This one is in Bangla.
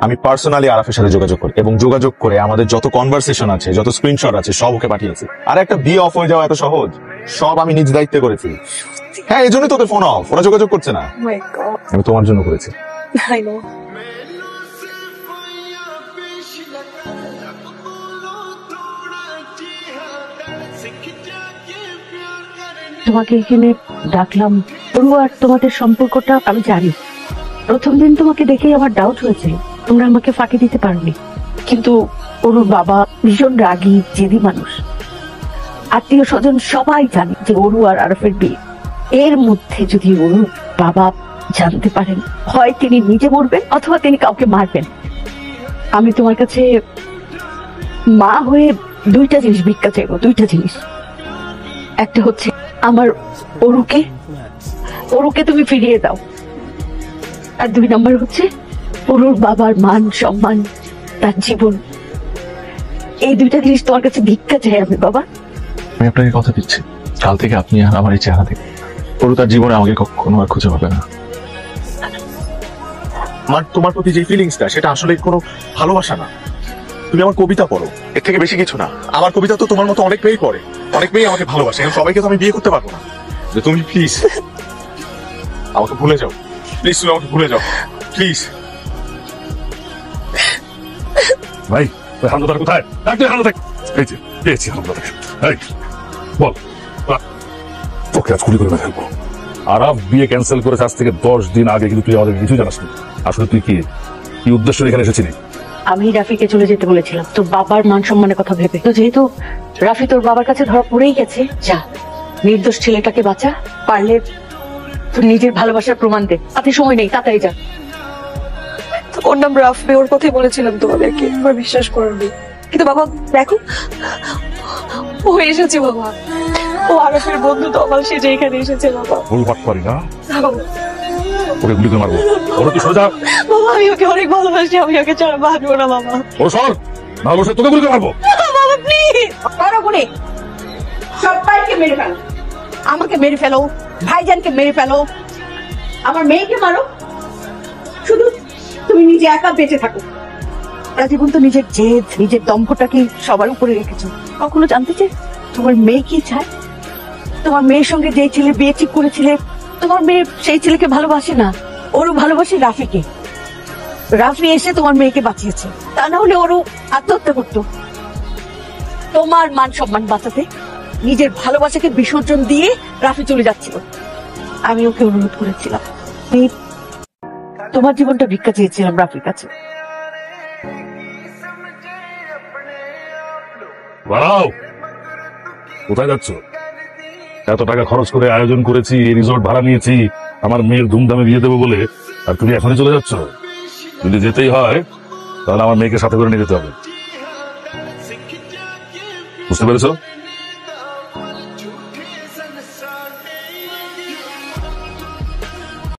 আমি পার্সোনালি আরাফের সাথে যোগাযোগ করি এবং যোগাযোগ করে আমাদের যত কনভারসেশন আছে, যত স্ক্রিনশট আছে সব ওকে পাঠিয়েছি। আর একটা বিয়ে অফ হয়ে যাওয়া এত সহজ? সব আমি নিজ দায়িত্বে করেছি। হ্যাঁ, এই জন্যই তোদের ফোন অফ, ওরা যোগাযোগ করছে না। আমি তোমার জন্য করেছি। তোমাকে এখানে ডাকলাম, আর তোমাদের সম্পর্কটা আমি জানি। প্রথম দিন তোমাকে দেখেই আমার ডাউট হয়েছে, তোমরা আমাকে ফাঁকি দিতে পারোনি। কিন্তু ওর বাবা ভীষণ রাগী, জেদি মানুষ। আত্মীয় স্বজন সবাই জানে যে ওরু আর আরফের বিয়ে। এর মধ্যে যদি ওর বাবা জানতে পারেন, হয় তিনি নিজে মরবেন অথবা তিনি কাউকে মারবেন। আমি তোমার কাছে মা হয়ে দুইটা জিনিস ভিক্ষা চাইবো, দুইটা জিনিস। একটা হচ্ছে আমার ওরুকে তুমি ফিরিয়ে দাও, আর 2 নম্বর হচ্ছে ওরুর বাবার মান সম্মান, তার জীবন। এই দুইটা জিনিস তোমার কাছে ভিক্ষা চাই আমি বাবা। আমি আপনাকে কথা দিচ্ছি, কাল থেকে আপনি আর আমার এই চেহারা দেখে ওরু তার জীবনে আমাকে কখনো আর খুঁজে পাবে না। আমার তোমার প্রতি যে ফিলিংসটা, সেটা আসলে কোনো ভালোবাসা না। তুমি আমার কবিতা পড়ো, এর থেকে বেশি কিছু না। আমার কবিতা তো তোমার মতো অনেক মেয়েই পড়ে, অনেক মেয়ে আমাকে ভালোবাসে। সবাইকে তো আমি বিয়ে করতে পারবো না। যে তুমি প্লিজ আমাকে ভুলে যাও, প্লিজ তুমি আমাকে ভুলে যাও, প্লিজ। ভাই, ওই হামদাদার কোথায়? ডাক্তার হামদাদার। এই যে পেয়েছি হামদাদার। এই বল, তোকে আজ গুলি করে ফেলবো। আরাফ বিয়ে ক্যান্সেল করেছে আজ থেকে 10 দিন আগে, কিন্তু তুই আমাদের কিছুই জানাস না। আসলে তুই কি উদ্দেশ্য এখানে এসেছিলি? আমি রাফিকে চলে যেতে বলেছিলাম তোর বাবার মান সম্মানের কথা ভেবে। তো যেহেতু রাফি তোর বাবার কাছে ধরা পড়েই গেছে, যা নির্দোষ ছেলেটাকে বাঁচা, পারলে তোর নিজের ভালোবাসার প্রমাণ দে। আপনি সময় নেই, তাড়াতাড়ি যা। ওর নাম রাফি, ওর কথাই বলেছিলাম তোমাদেরকে, এবার বিশ্বাস করবি। কিন্তু বাবা দেখো, ও এসেছে বাবা, ও আরফের বন্ধু তমাল, সে যে এখানে এসেছে বাবা। ভুলভাট করি না, ওকে গুলি করে মারবো। ওরা তুই সোজা। বাবা আমি ওকে অনেক ভালোবাসি, আমি ওকে ছাড়া বাঁচবো না বাবা। ও সর, না বসে তোকে গুলি করে মারবো। বাবা প্লিজ করো গুলি, সবাইকে মেরে ফেলো, আমাকে মেরে ফেলো, ভাইজানকে মেরে ফেলো, আমার মেয়েকে মারো, শুধু তুমি নিজে একা বেঁচে থাকো। জীবন তো নিজের জেদ, নিজের দম্ভটাকে সবার উপরে রেখেছো। কখনো জানতে চাই তোমার মেয়ে কি চায়? তোমার মেয়ের সঙ্গে যে ছেলে বিয়ে ঠিক করেছিলে, তোমার মেয়ে সেই ছেলেকে ভালোবাসে না, ওরও ভালোবাসে রাফিকে। রাফি এসে তোমার মেয়েকে বাঁচিয়েছে, তা না হলে ওরও আত্মহত্যা করতো। তোমার মান সম্মান বাঁচাতে নিজের ভালোবাসাকে বিসর্জন দিয়ে রাফি চলে যাচ্ছিল। আমি ওকে অনুরোধ করেছিলাম, আমি তোমার জীবনটা ভিক্ষা চেয়েছিলাম রাফির কাছে। বাড়াও, কোথায় যাচ্ছ? এত টাকা খরচ করে আয়োজন করেছি, রিসোর্ট ভাড়া নিয়েছি আমার মেয়ের ধুমধামে বিয়ে দেবো বলে, আর তুমি এখনই চলে যাচ্ছ? যদি যেতেই হয় তাহলে আমার মেয়েকে সাথে করে নিয়ে যেতে হবে, বুঝতে পেরেছো?